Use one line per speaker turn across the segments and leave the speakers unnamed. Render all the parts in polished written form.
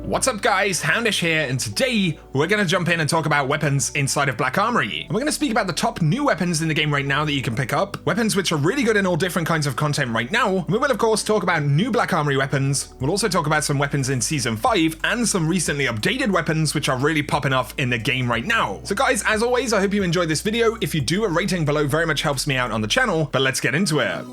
What's up guys, Houndish here, and today we're going to jump in and talk about weapons inside of Black Armory. And we're going to speak about the top new weapons in the game right now that you can pick up, weapons which are really good in all different kinds of content right now. We will of course talk about new Black Armory weapons, we'll also talk about some weapons in Season 5, and some recently updated weapons which are really popping off in the game right now. So guys, as always, I hope you enjoyed this video. If you do, a rating below very much helps me out on the channel, but let's get into it.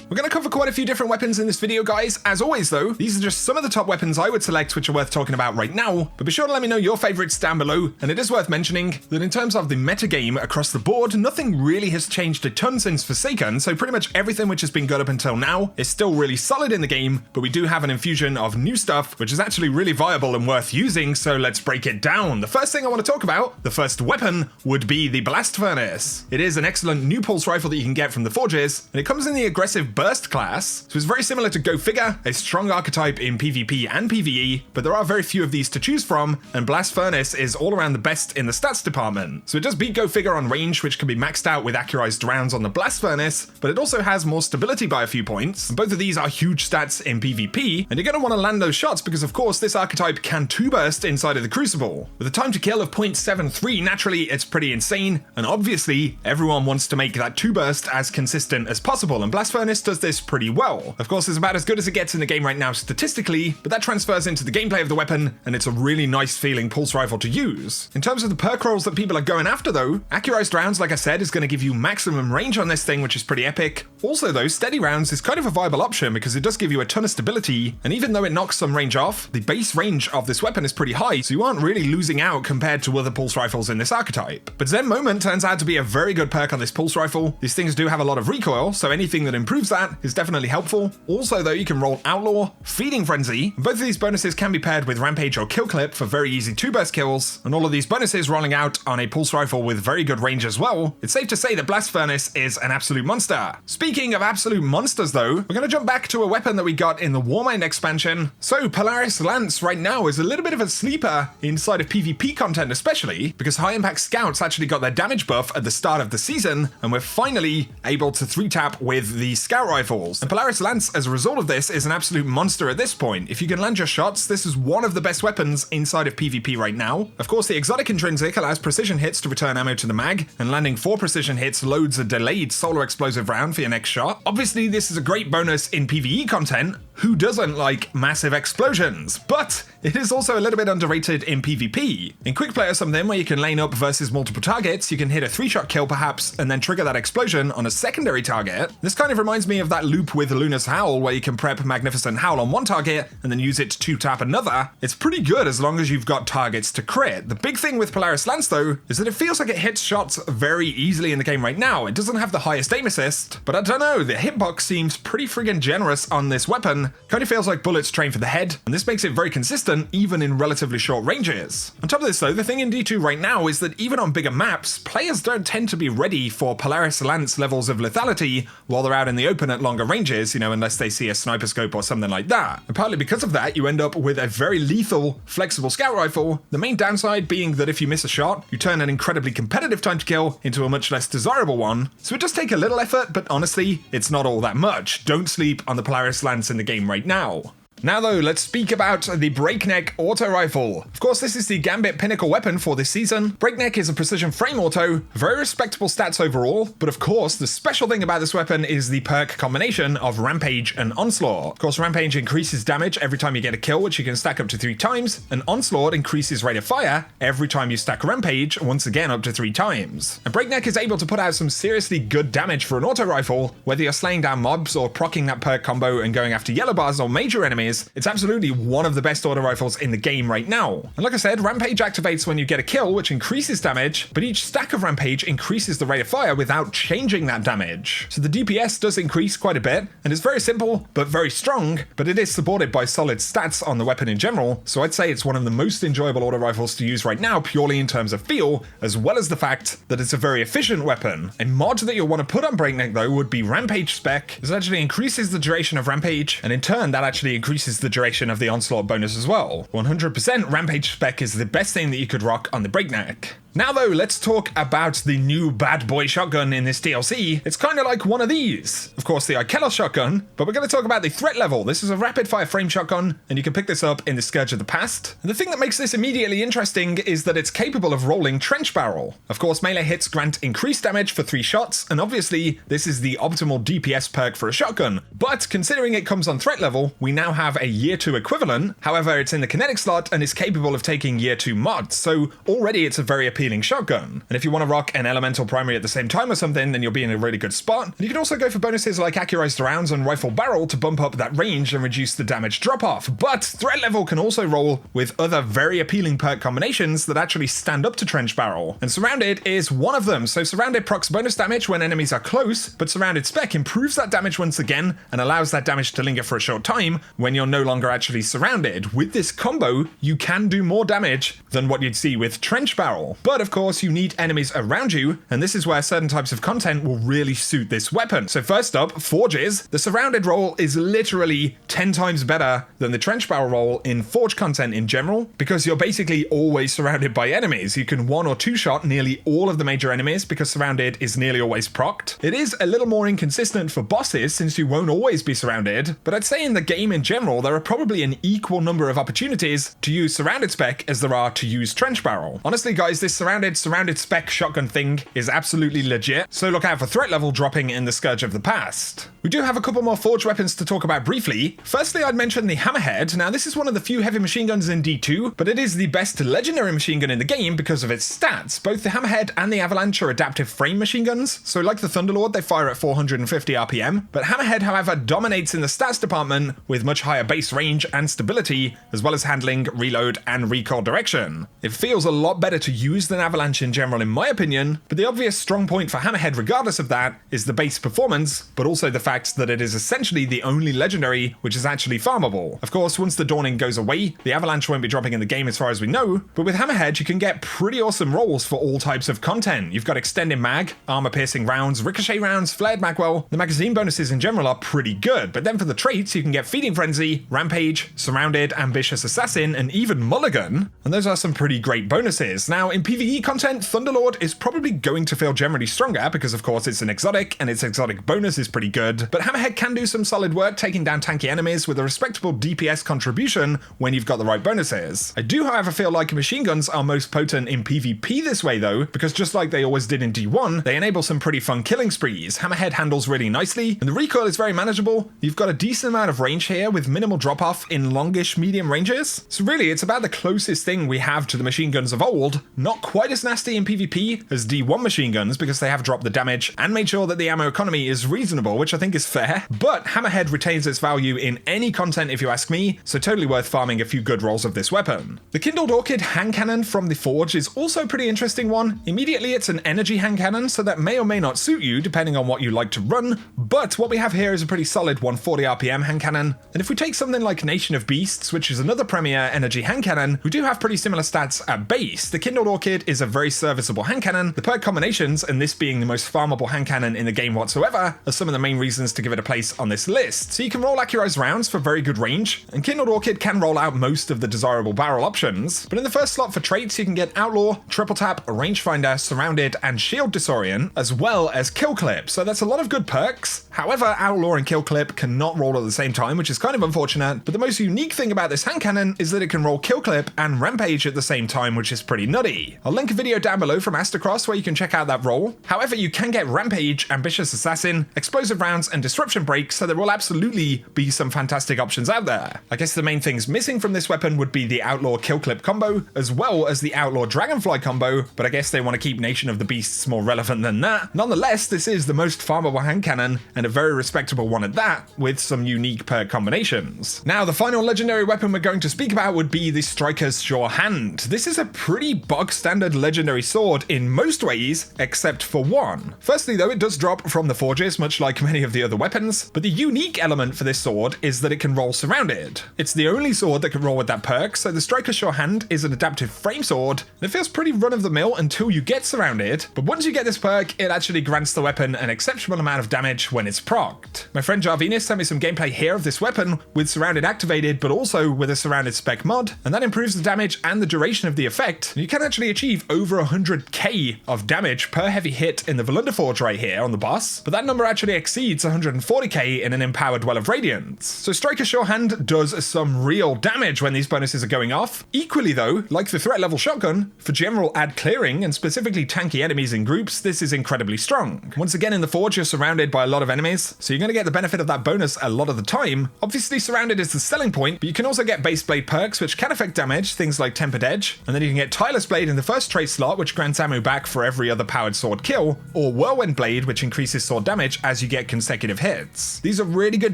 We're going to cover quite a few different weapons in this video, guys. As always, though, these are just some of the top weapons I would select which are worth talking about right now, but be sure to let me know your favorites down below. And it is worth mentioning that in terms of the metagame across the board, nothing really has changed a ton since Forsaken, so pretty much everything which has been good up until now is still really solid in the game, but we do have an infusion of new stuff, which is actually really viable and worth using, so let's break it down. The first thing I want to talk about, the first weapon, would be the Blast Furnace. It is an excellent new pulse rifle that you can get from the Forges, and it comes in the aggressive burst class, so it's very similar to Go Figure, a strong archetype in PvP and PvE, but there are very few of these to choose from, and Blast Furnace is all around the best in the stats department. So it does beat Go Figure on range, which can be maxed out with accurized rounds on the Blast Furnace, but it also has more stability by a few points. Both of these are huge stats in PvP, and you're going to want to land those shots because of course this archetype can 2-burst inside of the Crucible. With a time to kill of 0.73, naturally it's pretty insane, and obviously everyone wants to make that 2-burst as consistent as possible, and Blast Furnace does this pretty well. Of course, it's about as good as it gets in the game right now statistically, but that transfers into the gameplay of the weapon, and it's a really nice feeling pulse rifle to use. In terms of the perk rolls that people are going after though, accurized rounds, like I said, is going to give you maximum range on this thing, which is pretty epic. Also though, steady rounds is kind of a viable option because it does give you a ton of stability, and even though it knocks some range off, the base range of this weapon is pretty high, so you aren't really losing out compared to other pulse rifles in this archetype. But Zen Moment turns out to be a very good perk on this pulse rifle. These things do have a lot of recoil, so anything that improves that is definitely helpful. Also though, you can roll Outlaw, Feeding Frenzy. Both of these bonuses can be paired with Rampage or Kill Clip for very easy 2-burst kills, and all of these bonuses rolling out on a pulse rifle with very good range as well. It's safe to say that Blast Furnace is an absolute monster. Speaking of absolute monsters though, we're going to jump back to a weapon that we got in the Warmind expansion. So Polaris Lance right now is a little bit of a sleeper inside of PvP content, especially because high impact scouts actually got their damage buff at the start of the season, and we're finally able to 3-tap with the scout rifles. And Polaris Lance, as a result of this, is an absolute monster at this point. If you can land your shots, this is one of the best weapons inside of PvP right now. Of course, the exotic intrinsic allows precision hits to return ammo to the mag, and landing 4 precision hits loads a delayed solar explosive round for your next shot. Obviously, this is a great bonus in PvE content. Who doesn't like massive explosions? But it is also a little bit underrated in PvP. In quick play or something where you can lane up versus multiple targets, you can hit a 3-shot kill perhaps, and then trigger that explosion on a secondary target. This kind of reminds me of that loop with Luna's Howl where you can prep Magnificent Howl on one target and then use it to 2-tap another. It's pretty good as long as you've got targets to crit. The big thing with Polaris Lance though is that it feels like it hits shots very easily in the game right now. It doesn't have the highest aim assist, but I don't know, the hitbox seems pretty friggin' generous on this weapon. Kind of feels like bullets train for the head, and this makes it very consistent even in relatively short ranges. On top of this though, the thing in D2 right now is that even on bigger maps, players don't tend to be ready for Polaris Lance levels of lethality while they're out in the open at longer ranges, unless they see a sniper scope or something like that. And partly because of that, you end up with a very lethal, flexible scout rifle, the main downside being that if you miss a shot, you turn an incredibly competitive time to kill into a much less desirable one. So it does take a little effort, but honestly, it's not all that much. Don't sleep on the Polaris Lance in the game right now. Now though, let's speak about the breakneck auto rifle. Of course, this is the Gambit pinnacle weapon for this season. Breakneck is a precision frame auto, very respectable stats overall, but of course, the special thing about this weapon is the perk combination of Rampage and Onslaught. Of course, Rampage increases damage every time you get a kill, which you can stack up to 3 times, and Onslaught increases rate of fire every time you stack Rampage, once again up to 3 times. And Breakneck is able to put out some seriously good damage for an auto rifle, whether you're slaying down mobs or proccing that perk combo and going after yellow bars or major enemies. It's absolutely one of the best auto rifles in the game right now. And like I said, Rampage activates when you get a kill, which increases damage, but each stack of Rampage increases the rate of fire without changing that damage. So the DPS does increase quite a bit, and it's very simple, but very strong, but it is supported by solid stats on the weapon in general, so I'd say it's one of the most enjoyable auto rifles to use right now, purely in terms of feel, as well as the fact that it's a very efficient weapon. A mod that you'll want to put on Breakneck though would be Rampage Spec. This actually increases the duration of Rampage, and in turn that actually increases the duration of the Onslaught bonus as well. 100% Rampage Spec is the best thing that you could rock on the Breakneck. Now though, let's talk about the new bad boy shotgun in this DLC. It's kind of like one of these. Of course, the Ikelos shotgun, but we're going to talk about the threat level. This is a rapid fire frame shotgun, and you can pick this up in the Scourge of the Past. And the thing that makes this immediately interesting is that it's capable of rolling trench barrel. Of course, melee hits grant increased damage for 3 shots, and obviously this is the optimal DPS perk for a shotgun. But considering it comes on threat level, we now have a year 2 equivalent. However, it's in the kinetic slot and is capable of taking year 2 mods, so already it's a very appealing shotgun. And if you want to rock an elemental primary at the same time or something, then you'll be in a really good spot. And you can also go for bonuses like accurized rounds and rifle barrel to bump up that range and reduce the damage drop off. But threat level can also roll with other very appealing perk combinations that actually stand up to trench barrel. And Surrounded is one of them. So Surrounded procs bonus damage when enemies are close, but Surrounded spec improves that damage once again and allows that damage to linger for a short time when you're no longer actually surrounded. With this combo, you can do more damage than what you'd see with trench barrel. But of course, you need enemies around you, and this is where certain types of content will really suit this weapon. So first up, Forges. The Surrounded roll is literally 10 times better than the trench barrel roll in Forge content in general, because you're basically always surrounded by enemies. You can 1 or 2 shot nearly all of the major enemies because Surrounded is nearly always procced. It is a little more inconsistent for bosses since you won't always be surrounded, but I'd say in the game in general, there are probably an equal number of opportunities to use Surrounded spec as there are to use trench barrel. Honestly guys, this Surrounded spec shotgun thing is absolutely legit, so look out for threat level dropping in the Scourge of the Past. We do have a couple more Forge weapons to talk about briefly. Firstly, I'd mention the Hammerhead. Now this is one of the few heavy machine guns in D2, but it is the best legendary machine gun in the game because of its stats. Both the Hammerhead and the Avalanche are adaptive frame machine guns, so like the Thunderlord, they fire at 450 RPM, but Hammerhead, however, dominates in the stats department with much higher base range and stability, as well as handling, reload, and recoil direction. It feels a lot better to use than Avalanche in general in my opinion, but the obvious strong point for Hammerhead regardless of that is the base performance, but also the fact that it is essentially the only legendary which is actually farmable. Of course, once the Dawning goes away, the Avalanche won't be dropping in the game as far as we know, but with Hammerhead you can get pretty awesome rolls for all types of content. You've got extended mag, armor piercing rounds, ricochet rounds, flared magwell. The magazine bonuses in general are pretty good, but then for the traits you can get Feeding Frenzy, Rampage, Surrounded, Ambitious Assassin, and even Mulligan, and those are some pretty great bonuses. Now in PvE content, Thunderlord is probably going to feel generally stronger because of course it's an exotic and its exotic bonus is pretty good, but Hammerhead can do some solid work taking down tanky enemies with a respectable DPS contribution when you've got the right bonuses. I do however feel like machine guns are most potent in PvP this way though, because just like they always did in D1, they enable some pretty fun killing sprees. Hammerhead handles really nicely, and the recoil is very manageable. You've got a decent amount of range here with minimal drop off in longish medium ranges. So really it's about the closest thing we have to the machine guns of old, not quite as nasty in PvP as D1 machine guns because they have dropped the damage and made sure that the ammo economy is reasonable, which I think is fair, but Hammerhead retains its value in any content if you ask me, so totally worth farming a few good rolls of this weapon. The Kindled Orchid hand cannon from the Forge is also a pretty interesting one. Immediately it's an energy hand cannon, so that may or may not suit you depending on what you like to run, but what we have here is a pretty solid 140 RPM hand cannon, and if we take something like Nation of Beasts, which is another premier energy hand cannon, who do have pretty similar stats at base, the Kindled Orchid is a very serviceable hand cannon. The perk combinations, and this being the most farmable hand cannon in the game whatsoever, are some of the main reasons to give it a place on this list. So you can roll accurized rounds for very good range, and Kindled Orchid can roll out most of the desirable barrel options, but in the first slot for traits you can get Outlaw, Triple Tap, Rangefinder, Surrounded, and Shield Disorient, as well as Kill Clip, so that's a lot of good perks. However, Outlaw and Kill Clip cannot roll at the same time, which is kind of unfortunate, but the most unique thing about this hand cannon is that it can roll Kill Clip and Rampage at the same time, which is pretty nutty. I'll link a video down below from Astacross where you can check out that roll. However, you can get Rampage, Ambitious Assassin, Explosive Rounds, and Disruption Breaks, so there will absolutely be some fantastic options out there. I guess the main things missing from this weapon would be the Outlaw Kill Clip combo, as well as the Outlaw Dragonfly combo, but I guess they want to keep Nation of the Beasts more relevant than that. Nonetheless, this is the most farmable hand cannon, and a very respectable one at that, with some unique perk combinations. Now, the final legendary weapon we're going to speak about would be the Striker's Sure Hand. This is a pretty bog standard legendary sword in most ways, except for one. Firstly though, it does drop from the Forges, much like many of the other weapons, but the unique element for this sword is that it can roll Surrounded. It's the only sword that can roll with that perk, so the Striker's Sure Hand is an adaptive frame sword, and it feels pretty run-of-the-mill until you get Surrounded, but once you get this perk, it actually grants the weapon an exceptional amount of damage when it's procced. My friend Jarvinus sent me some gameplay here of this weapon with Surrounded activated, but also with a Surrounded spec mod, and that improves the damage and the duration of the effect. You can actually achieve achieve over 100k of damage per heavy hit in the Volunderforge right here on the boss, but that number actually exceeds 140k in an Empowered Well of Radiance. So Striker Sure Hand does some real damage when these bonuses are going off. Equally though, like the threat level shotgun, for general ad clearing and specifically tanky enemies in groups, this is incredibly strong. Once again in the Forge you're surrounded by a lot of enemies, so you're going to get the benefit of that bonus a lot of the time. Obviously surrounded is the selling point, but you can also get Base Blade perks which can affect damage, things like Tempered Edge, and then you can get Tireless Blade in the first trait slot which grants ammo back for every other powered sword kill, or Whirlwind Blade which increases sword damage as you get consecutive hits. These are really good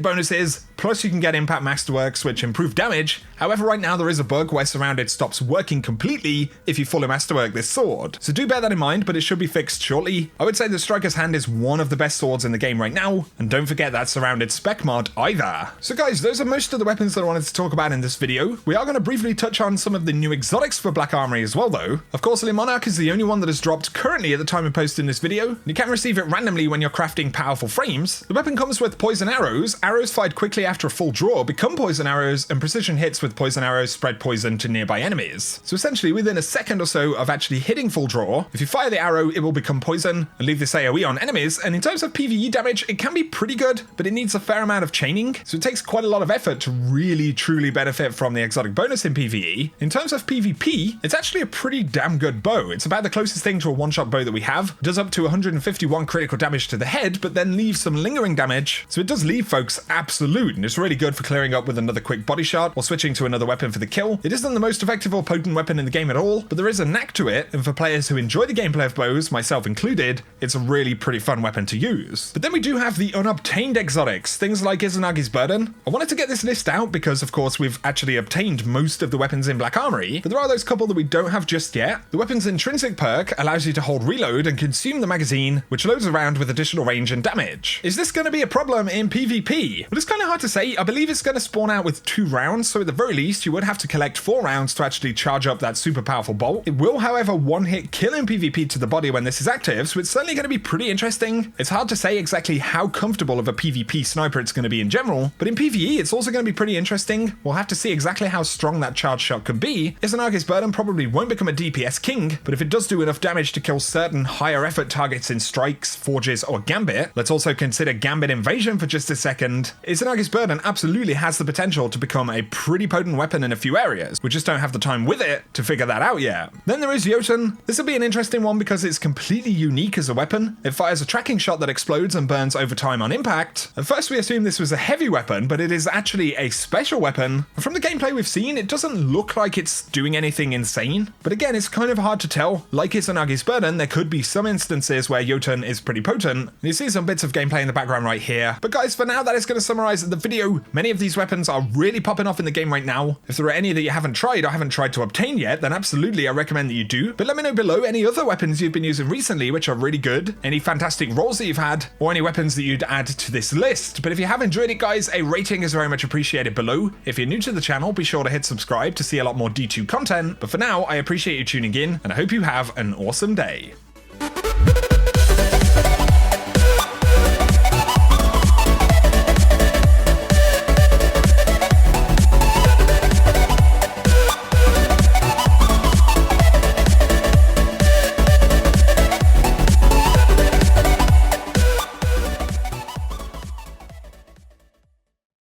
bonuses, plus you can get Impact Masterworks which improve damage. However, right now there is a bug where Surrounded stops working completely if you fully masterwork this sword, so do bear that in mind, but it should be fixed shortly. I would say the Striker's Hand is one of the best swords in the game right now, and don't forget that Surrounded spec mod either. So guys, those are most of the weapons that I wanted to talk about in this video. We are going to briefly touch on some of the new exotics for Black Armory as well though. Of course, Le Monarch is the only one that has dropped currently at the time of posting this video. You can receive it randomly when you're crafting powerful frames. The weapon comes with poison arrows. Arrows fired quickly after a full draw become poison arrows, and precision hits with poison arrows spread poison to nearby enemies. So essentially within a second or so of actually hitting full draw, if you fire the arrow it will become poison and leave this AoE on enemies, and in terms of PvE damage it can be pretty good, but it needs a fair amount of chaining, so it takes quite a lot of effort to really truly benefit from the exotic bonus in PvE. In terms of PvP, it's actually a pretty damn good bow. It's about the closest thing to a one-shot bow that we have. It does up to 151 critical damage to the head, but then leaves some lingering damage, so it does leave folks absolute, and it's really good for clearing up with another quick body shot or switching to another weapon for the kill. It isn't the most effective or potent weapon in the game at all, but there is a knack to it, and for players who enjoy the gameplay of bows, myself included, it's a really pretty fun weapon to use. But then we do have the unobtained exotics, things like Izanagi's Burden. I wanted to get this list out because of course we've actually obtained most of the weapons in Black Armory, but there are those couple that we don't have just yet. The weapon's intrinsic perk allows you to hold reload and consume the magazine, which loads around with additional range and damage. Is this going to be a problem in PvP? Well, it's kind of hard to say. I believe it's going to spawn out with 2 rounds, so at the very least you would have to collect 4 rounds to actually charge up that super powerful bolt. It will however one-hit kill in PvP to the body when this is active, so it's certainly going to be pretty interesting. It's hard to say exactly how comfortable of a PvP sniper it's going to be in general, but in PvE it's also going to be pretty interesting. We'll have to see exactly how strong that charge shot could be. Izanagi's Burden probably won't become a DPS king, but if it does do enough damage to kill certain higher effort targets in strikes, forges, or gambit, let's also consider gambit invasion for just a second. Izanagi's Burden absolutely has the potential to become a pretty potent weapon in a few areas. We just don't have the time with it to figure that out yet. Then there is Jotun. This will be an interesting one because it's completely unique as a weapon. It fires a tracking shot that explodes and burns over time on impact. At first we assumed this was a heavy weapon, but it is actually a special weapon. And from the gameplay we've seen, it doesn't look like it's doing anything insane. But again, it's kind of hard to tell. Like Izanagi's Burden, there could be some instances where Jotun is pretty potent. You see some bits of gameplay in the background right here. But guys, for now, that is going to summarize the video. Many of these weapons are really popping off in the game right now. If there are any that you haven't tried or haven't tried to obtain yet, then absolutely I recommend that you do. But let me know below any other weapons you've been using recently which are really good, any fantastic rolls that you've had, or any weapons that you'd add to this list. But if you have enjoyed it guys, a rating is very much appreciated below. If you're new to the channel, be sure to hit subscribe to see a lot more D2 content. But for now, I appreciate you tuning in, and I hope you have an awesome day.